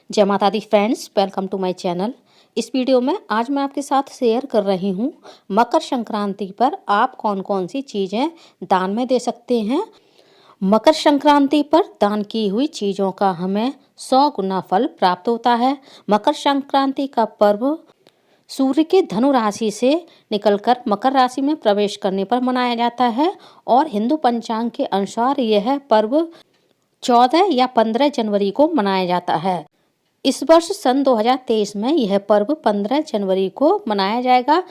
जय माता दी friends, welcome to my channel. इस वीडियो में आज मैं आपके साथ शेयर कर रही हूँ मकर संक्रांति पर आप कौन कौन सी चीज़ें दान में दे सकते हैं। मकर संक्रांति पर दान की हुई चीज़ों का हमें 100 गुना फल प्राप्त होता है। मकर संक्रांति का पर्व सूर्य के धनु राशि से निकलकर मकर राशि में प्रवेश करने पर मनाया जाता है और हिंदू पंचांग के अनुसार यह पर्व 14 या 15 जनवरी को मनाया जाता है। इस वर्ष सन 2023 में यह पर्व 15 जनवरी को मनाया जाएगा।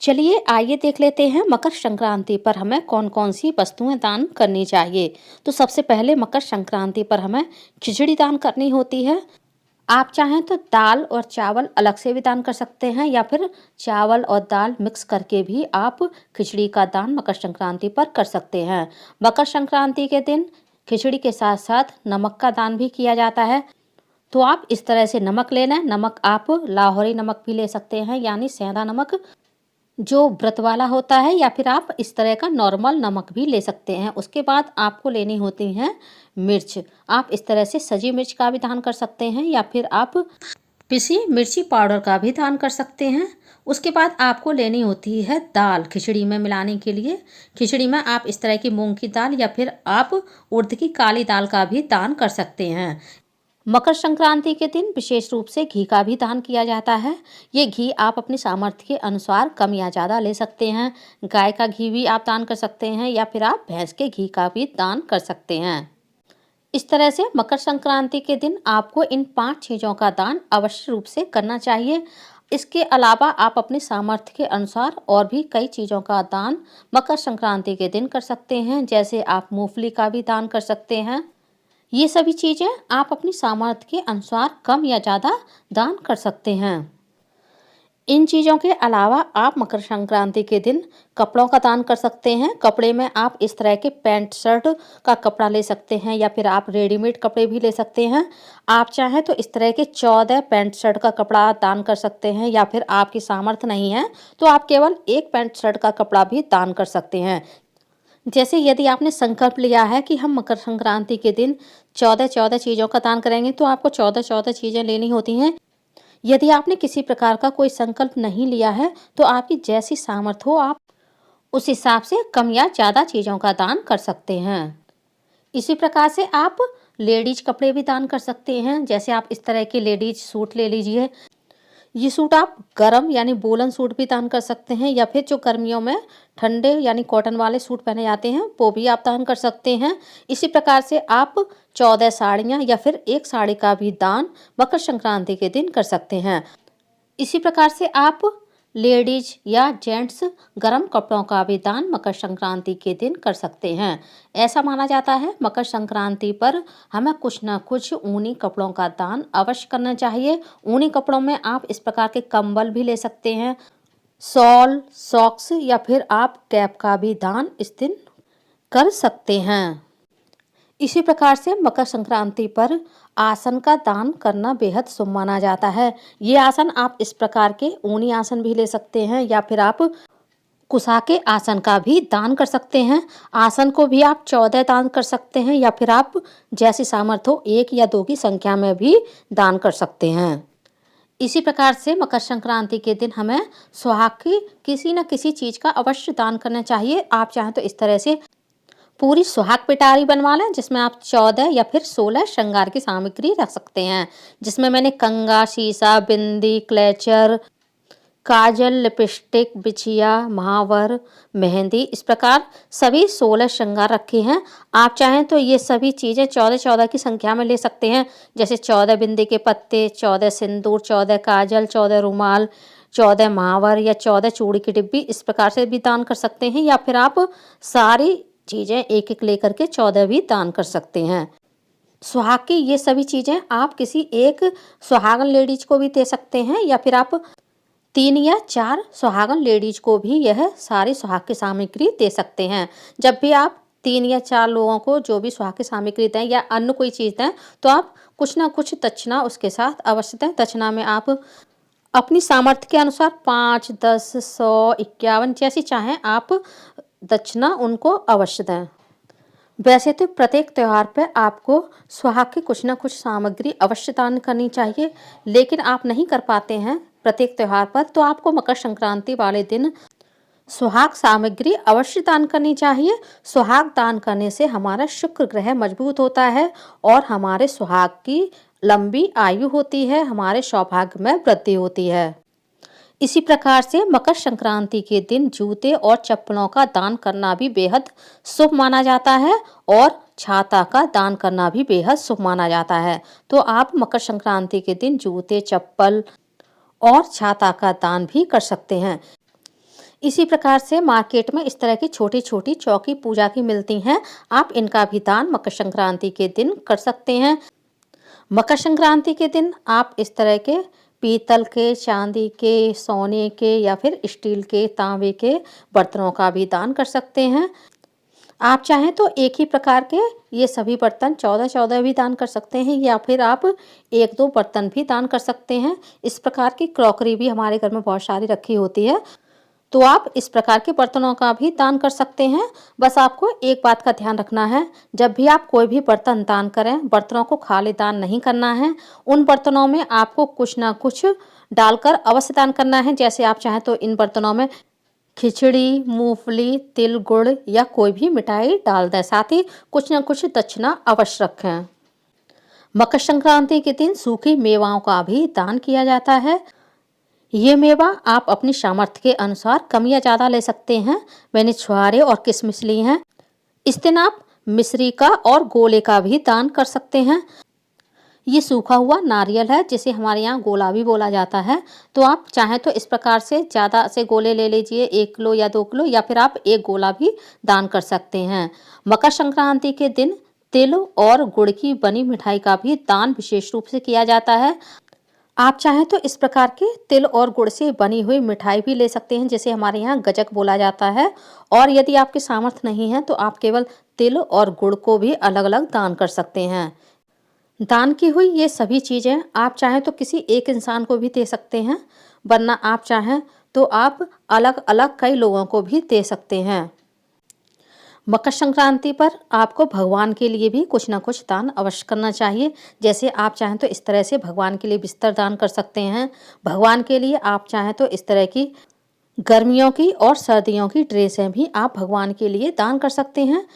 चलिए आइए देख लेते हैं मकर संक्रांति पर हमें कौन कौन सी वस्तुएं दान करनी चाहिए। तो सबसे पहले मकर संक्रांति पर हमें खिचड़ी दान करनी होती है। आप चाहें तो दाल और चावल अलग से भी दान कर सकते हैं या फिर चावल और दाल मिक्स करके भी आप खिचड़ी का दान मकर संक्रांति पर कर सकते हैं। मकर संक्रांति के दिन खिचड़ी के साथ साथ नमक का दान भी किया जाता है। तो आप इस तरह से नमक लेना है। नमक आप लाहौरी नमक भी ले सकते हैं, यानी सेंधा नमक जो व्रत वाला होता है, या फिर आप इस तरह का नॉर्मल नमक भी ले सकते हैं। उसके बाद आपको लेनी होती है मिर्च। आप इस तरह से सजी मिर्च का भी दान कर सकते हैं या फिर आप पिसी मिर्ची पाउडर का भी दान कर सकते हैं। उसके बाद आपको लेनी होती है दाल खिचड़ी में मिलाने के लिए। खिचड़ी में आप इस तरह की मूंग की दाल या फिर आप उड़द की काली दाल का भी दान कर सकते हैं। मकर संक्रांति के दिन विशेष रूप से घी का भी दान किया जाता है। ये घी आप अपने सामर्थ्य के अनुसार कम या ज़्यादा ले सकते हैं। गाय का घी भी आप दान कर सकते हैं या फिर आप भैंस के घी का भी दान कर सकते हैं। इस तरह से मकर संक्रांति के दिन आपको इन 5 चीज़ों का दान अवश्य रूप से करना चाहिए। इसके अलावा आप अपने सामर्थ्य के अनुसार और भी कई चीज़ों का दान मकर संक्रांति के दिन कर सकते हैं। जैसे आप मूंगफली का भी दान कर सकते हैं। ये सभी चीज़ें आप अपनी सामर्थ्य के अनुसार कम या ज़्यादा दान कर सकते हैं। इन चीज़ों के अलावा आप मकर संक्रांति के दिन कपड़ों का दान कर सकते हैं। कपड़े में आप इस तरह के पैंट शर्ट का कपड़ा ले सकते हैं या फिर आप रेडीमेड कपड़े भी ले सकते हैं। आप चाहें तो इस तरह के 14 पैंट शर्ट का कपड़ा दान कर सकते हैं या फिर आपकी सामर्थ्य नहीं है तो आप केवल एक पैंट शर्ट का कपड़ा भी दान कर सकते हैं। जैसे यदि आपने संकल्प लिया है कि हम मकर संक्रांति के दिन 14 चीज़ों का दान करेंगे तो आपको 14 चीज़ें लेनी होती हैं। यदि आपने किसी प्रकार का कोई संकल्प नहीं लिया है तो आपकी जैसी सामर्थ्य हो आप उस हिसाब से कम या ज़्यादा चीज़ों का दान कर सकते हैं। इसी प्रकार से आप लेडीज कपड़े भी दान कर सकते हैं। जैसे आप इस तरह के लेडीज सूट ले लीजिए। ये सूट आप गरम यानी वूलन सूट भी दान कर सकते हैं या फिर जो गर्मियों में ठंडे यानी कॉटन वाले सूट पहने जाते हैं वो भी आप दान कर सकते हैं। इसी प्रकार से आप 14 साड़ियाँ या फिर एक साड़ी का भी दान मकर संक्रांति के दिन कर सकते हैं। इसी प्रकार से आप लेडीज या जेंट्स गरम कपड़ों का भी दान मकर संक्रांति के दिन कर सकते हैं। ऐसा माना जाता है मकर संक्रांति पर हमें कुछ ना कुछ ऊनी कपड़ों का दान अवश्य करना चाहिए। ऊनी कपड़ों में आप इस प्रकार के कंबल भी ले सकते हैं, शॉल, सॉक्स या फिर आप कैप का भी दान इस दिन कर सकते हैं। इसी प्रकार से मकर संक्रांति पर आसन का दान करना बेहद शुभ माना जाता है। ये आसन आप इस प्रकार के ऊनी आसन भी ले सकते हैं या फिर आप कुशा के आसन का भी दान कर सकते हैं। आसन को भी आप 14 दान कर सकते हैं या फिर आप जैसी सामर्थ्य हो 1 या 2 की संख्या में भी दान कर सकते हैं। इसी प्रकार से मकर संक्रांति के दिन हमें सुहाग की किसी न किसी चीज़ का अवश्य दान करना चाहिए। आप चाहें तो इस तरह से पूरी सुहाग पिटारी बनवा लें जिसमें आप 14 या फिर 16 श्रृंगार की सामग्री रख सकते हैं। जिसमें मैंने कंगा, शीशा, बिंदी, क्लेचर, काजल, लिपस्टिक, बिछिया, महावर, मेहंदी, इस प्रकार सभी 16 श्रृंगार रखे हैं। आप चाहें तो ये सभी चीज़ें 14 की संख्या में ले सकते हैं। जैसे 14 बिंदी के पत्ते, 14 सिंदूर, 14 काजल, 14 रुमाल, 14 महावर या 14 चूड़ी की डिब्बी, इस प्रकार से भी दान कर सकते हैं। या फिर आप सारी चीज़ें एक एक लेकर के 14 भी दान कर सकते हैं। सुहाग की ये सभी चीज़ें आप किसी एक सुहागन लेडीज को भी दे सकते हैं या फिर आप 3 या 4 सुहागन लेडीज को भी यह सारी सुहाग की सामग्री दे सकते हैं। जब भी आप 3 या 4 लोगों को जो भी सुहाग की सामग्री दें या अन्य कोई चीज़ दें तो आप कुछ ना कुछ दक्षिणा उसके साथ अवश्य दें। दक्षिणा में आप अपनी सामर्थ्य के अनुसार 5, 10, 100, 51 जैसी चाहें आप दक्षिणा उनको अवश्य दें। वैसे तो प्रत्येक त्योहार पे आपको सुहाग की कुछ ना कुछ सामग्री अवश्य दान करनी चाहिए, लेकिन आप नहीं कर पाते हैं प्रत्येक त्योहार पर, तो आपको मकर संक्रांति वाले दिन सुहाग सामग्री अवश्य दान करनी चाहिए। सुहाग दान करने से हमारा शुक्र ग्रह मजबूत होता है और हमारे सुहाग की लंबी आयु होती है, हमारे सौभाग्य में वृद्धि होती है। इसी प्रकार से मकर संक्रांति के दिन जूते और चप्पलों का दान करना भी बेहद शुभ माना जाता है और छाता का दान करना भी बेहद शुभ माना जाता है। तो आप मकर संक्रांति के दिन जूते, चप्पल और छाता का दान भी कर सकते हैं। इसी प्रकार से मार्केट में इस तरह की छोटी छोटी चौकी पूजा की मिलती हैं, आप इनका भी दान मकर संक्रांति के दिन कर सकते हैं। मकर संक्रांति के दिन आप इस तरह के पीतल के, चांदी के, सोने के या फिर स्टील के, तांबे के बर्तनों का भी दान कर सकते हैं। आप चाहें तो एक ही प्रकार के ये सभी बर्तन 14-14 भी दान कर सकते हैं या फिर आप 1-2 बर्तन भी दान कर सकते हैं। इस प्रकार की क्रॉकरी भी हमारे घर में बहुत सारी रखी होती है, तो आप इस प्रकार के बर्तनों का भी दान कर सकते हैं। बस आपको एक बात का ध्यान रखना है, जब भी आप कोई भी बर्तन दान करें, बर्तनों को खाली दान नहीं करना है। उन बर्तनों में आपको कुछ ना कुछ डालकर अवश्य दान करना है। जैसे आप चाहें तो इन बर्तनों में खिचड़ी, मूंगफली, तिल, गुड़ या कोई भी मिठाई डाल दें। साथ ही कुछ न कुछ दक्षिणा अवश्य रखें। मकर संक्रांति के दिन सूखी मेवाओं का भी दान किया जाता है। ये मेवा आप अपनी सामर्थ्य के अनुसार कम या ज़्यादा ले सकते हैं। मैंने छुहारे और किशमिश ली हैं। इस दिन आप मिश्री का और गोले का भी दान कर सकते हैं। ये सूखा हुआ नारियल है, जिसे हमारे यहाँ गोला भी बोला जाता है। तो आप चाहें तो इस प्रकार से ज़्यादा से गोले ले लीजिए, 1 किलो या 2 किलो, या फिर आप 1 गोला भी दान कर सकते हैं। मकर संक्रांति के दिन तिल और गुड़ की बनी मिठाई का भी दान विशेष रूप से किया जाता है। आप चाहें तो इस प्रकार के तिल और गुड़ से बनी हुई मिठाई भी ले सकते हैं, जिसे हमारे यहाँ गजक बोला जाता है। और यदि आपकी सामर्थ्य नहीं है तो आप केवल तिल और गुड़ को भी अलग अलग दान कर सकते हैं। दान की हुई ये सभी चीज़ें आप चाहें तो किसी एक इंसान को भी दे सकते हैं, वरना आप चाहें तो आप अलग अलग कई लोगों को भी दे सकते हैं। मकर संक्रांति पर आपको भगवान के लिए भी कुछ ना कुछ दान अवश्य करना चाहिए। जैसे आप चाहें तो इस तरह से भगवान के लिए बिस्तर दान कर सकते हैं। भगवान के लिए आप चाहें तो इस तरह की गर्मियों की और सर्दियों की ड्रेसें भी आप भगवान के लिए दान कर सकते हैं।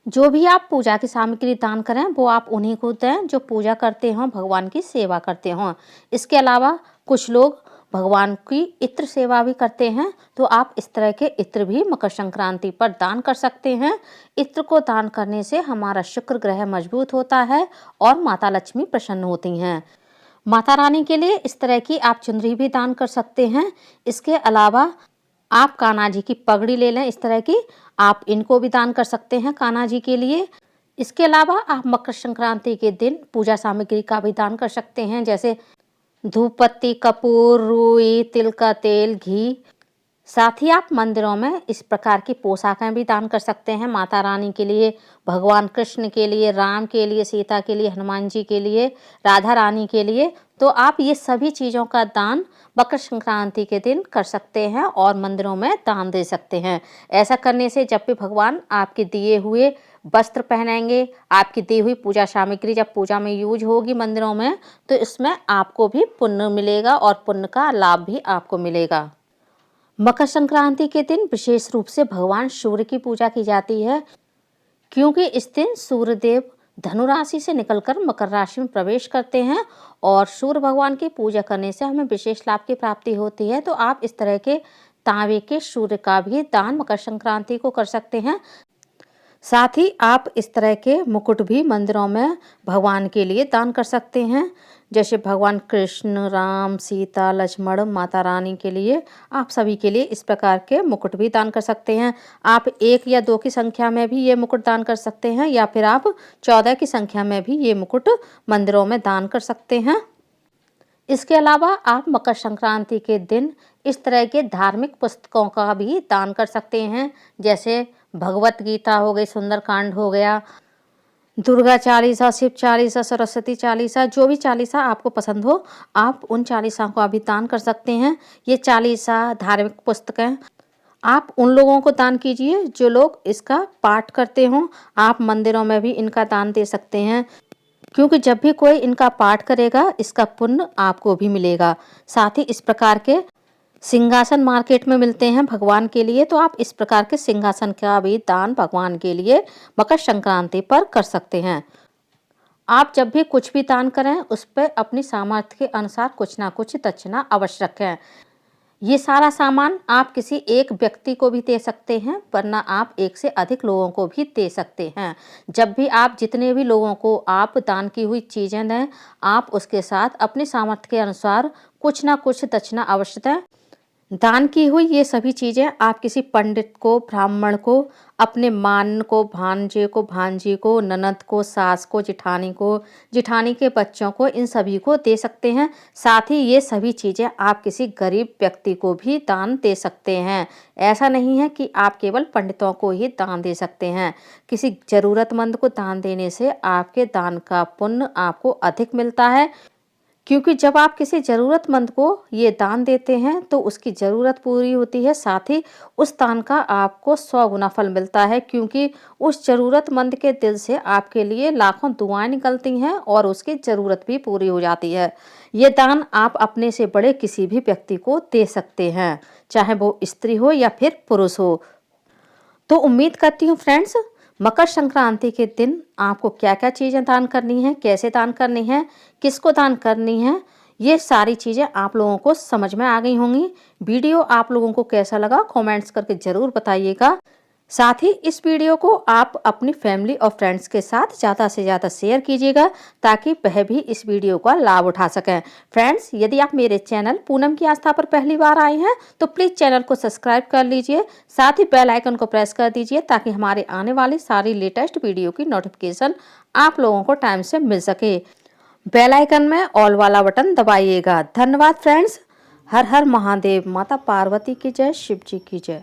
जो भी आप पूजा की सामग्री दान करें वो आप उन्हीं को दें जो पूजा करते हों, भगवान की सेवा करते हों। इसके अलावा कुछ लोग भगवान की इत्र सेवा भी करते हैं, तो आप इस तरह के इत्र भी मकर संक्रांति पर दान कर सकते हैं। इत्र को दान करने से हमारा शुक्र ग्रह मजबूत होता है और माता लक्ष्मी प्रसन्न होती हैं। माता रानी के लिए इस तरह की आप चुनरी भी दान कर सकते हैं। इसके अलावा आप कान्हा जी की पगड़ी ले लें, इस तरह की आप इनको भी दान कर सकते हैं कान्हा जी के लिए। इसके अलावा आप मकर संक्रांति के दिन पूजा सामग्री का भी दान कर सकते हैं, जैसे धूप बत्ती, कपूर, रुई, तिल का तेल, घी। साथ ही आप मंदिरों में इस प्रकार की पोशाकें भी दान कर सकते हैं, माता रानी के लिए, भगवान कृष्ण के लिए, राम के लिए, सीता के लिए, हनुमान जी के लिए, राधा रानी के लिए। तो आप ये सभी चीज़ों का दान मकर संक्रांति के दिन कर सकते हैं और मंदिरों में दान दे सकते हैं। ऐसा करने से जब भी भगवान आपके दिए हुए वस्त्र पहनेंगे, आपकी दी हुई पूजा सामग्री जब पूजा में यूज होगी मंदिरों में, तो इसमें आपको भी पुण्य मिलेगा और पुण्य का लाभ भी आपको मिलेगा। मकर संक्रांति के दिन विशेष रूप से भगवान सूर्य की पूजा की जाती है, क्योंकि इस दिन सूर्यदेव धनु राशि से निकलकर मकर राशि में प्रवेश करते हैं और सूर्य भगवान की पूजा करने से हमें विशेष लाभ की प्राप्ति होती है। तो आप इस तरह के तांबे के सूर्य का भी दान मकर संक्रांति को कर सकते हैं। साथ ही आप इस तरह के मुकुट भी मंदिरों में भगवान के लिए दान कर सकते हैं, जैसे भगवान कृष्ण, राम, सीता, लक्ष्मण, माता रानी के लिए, आप सभी के लिए इस प्रकार के मुकुट भी दान कर सकते हैं। आप 1 या 2 की संख्या में भी ये मुकुट दान कर सकते हैं, या फिर आप 14 की संख्या में भी ये मुकुट मंदिरों में दान कर सकते हैं। इसके अलावा आप मकर संक्रांति के दिन इस तरह के धार्मिक पुस्तकों का भी दान कर सकते हैं, जैसे भगवत गीता हो गई, सुंदरकांड हो गया, दुर्गा चालीसा, शिव चालीसा, सरस्वती चालीसा, जो भी चालीसा आपको पसंद हो आप उन चालीसा को भी दान कर सकते हैं। ये चालीसा धार्मिक पुस्तकें आप उन लोगों को दान कीजिए जो लोग इसका पाठ करते हों। आप मंदिरों में भी इनका दान दे सकते हैं, क्योंकि जब भी कोई इनका पाठ करेगा इसका पुण्य आपको भी मिलेगा। साथ ही इस प्रकार के सिंहासन मार्केट में मिलते हैं भगवान के लिए, तो आप इस प्रकार के सिंहासन का भी दान भगवान के लिए मकर संक्रांति पर कर सकते हैं। आप जब भी कुछ भी दान करें उस पर अपनी सामर्थ्य के अनुसार कुछ ना कुछ दक्षिणा अवश्य रखें। ये सारा सामान आप किसी एक व्यक्ति को भी दे सकते हैं, वरना आप एक से अधिक लोगों को भी दे सकते हैं। जब भी आप जितने भी लोगों को आप दान की हुई चीज़ें दें, आप उसके साथ अपनी सामर्थ्य के अनुसार कुछ ना कुछ दक्षिणा अवश्य दें। दान की हुई ये सभी चीज़ें आप किसी पंडित को, ब्राह्मण को, अपने मान को, भांजे को, भांजी को, ननद को, सास को, जिठानी को, जिठानी के बच्चों को, इन सभी को दे सकते हैं। साथ ही ये सभी चीज़ें आप किसी गरीब व्यक्ति को भी दान दे सकते हैं। ऐसा नहीं है कि आप केवल पंडितों को ही दान दे सकते हैं। किसी ज़रूरतमंद को दान देने से आपके दान का पुण्य आपको अधिक मिलता है, क्योंकि जब आप किसी ज़रूरतमंद को ये दान देते हैं तो उसकी ज़रूरत पूरी होती है। साथ ही उस दान का आपको 100 गुना फल मिलता है, क्योंकि उस ज़रूरतमंद के दिल से आपके लिए लाखों दुआएं निकलती हैं और उसकी ज़रूरत भी पूरी हो जाती है। ये दान आप अपने से बड़े किसी भी व्यक्ति को दे सकते हैं, चाहे वो स्त्री हो या फिर पुरुष हो। तो उम्मीद करती हूँ फ्रेंड्स, मकर संक्रांति के दिन आपको क्या क्या चीज़ें दान करनी है, कैसे दान करनी है, किसको दान करनी है, ये सारी चीज़ें आप लोगों को समझ में आ गई होंगी। वीडियो आप लोगों को कैसा लगा कमेंट्स करके ज़रूर बताइएगा। साथ ही इस वीडियो को आप अपनी फैमिली और फ्रेंड्स के साथ ज़्यादा से ज़्यादा शेयर कीजिएगा, ताकि वह भी इस वीडियो का लाभ उठा सकें। फ्रेंड्स, यदि आप मेरे चैनल पूनम की आस्था पर पहली बार आए हैं तो प्लीज़ चैनल को सब्सक्राइब कर लीजिए। साथ ही बेल आइकन को प्रेस कर दीजिए, ताकि हमारे आने वाली सारी लेटेस्ट वीडियो की नोटिफिकेशन आप लोगों को टाइम से मिल सके। बेल आइकन में ऑल वाला बटन दबाइएगा। धन्यवाद फ्रेंड्स। हर हर महादेव। माता पार्वती की जय, शिव जी की जय।